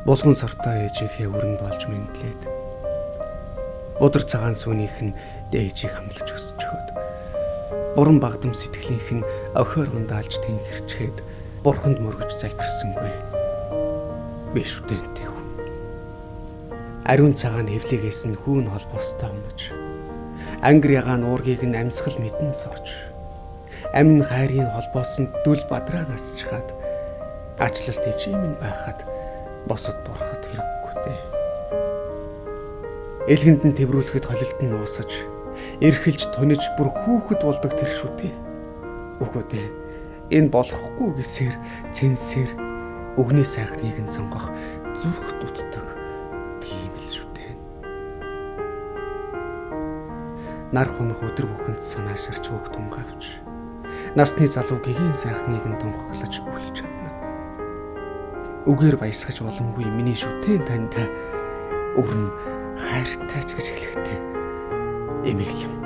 Булган сортой ээжийнхээ өрн болж мэдлээд будар цагаан сүнийх нь дээжийг хамлаж өсчөөд буран багдам сэтгэлийнх нь охиор гундаалж тэнхэрчээд бурханд мөргөж залбирсангүй. Биш үтэнтэй хүн. Ариун цагаан хэвлэгээс нь хүүн холбоостой унаж, ангир ягаан уургийг нь амьсгал мэдэн сорж, амин хайрын холбоосон дүл бадраа насчгаад ачлалт ичим нь байхад босод бурхад хэрэггүй дээ. Элхэнд нь тэврүүлэхэд холилт нь уусаж, эрхэлж туниж бүр хүүхэд болдог тэр шүтээ. Үгүй дээ. Энэ болохгүй гэсээр цэнсээр өгний сайхныг нь сонгох зүрх дутдаг тийм л шүтээ. Нар хумх өдөр бүхэнд санааширч хөг тунгавч, насны залуу гэгийн сайхныг нь тунхаглаж үлж чадна. Үгээр баясгаж боломгүй миний шүтэн танд өрн хайртай ч гэж хэлэхтэй эмээх юм.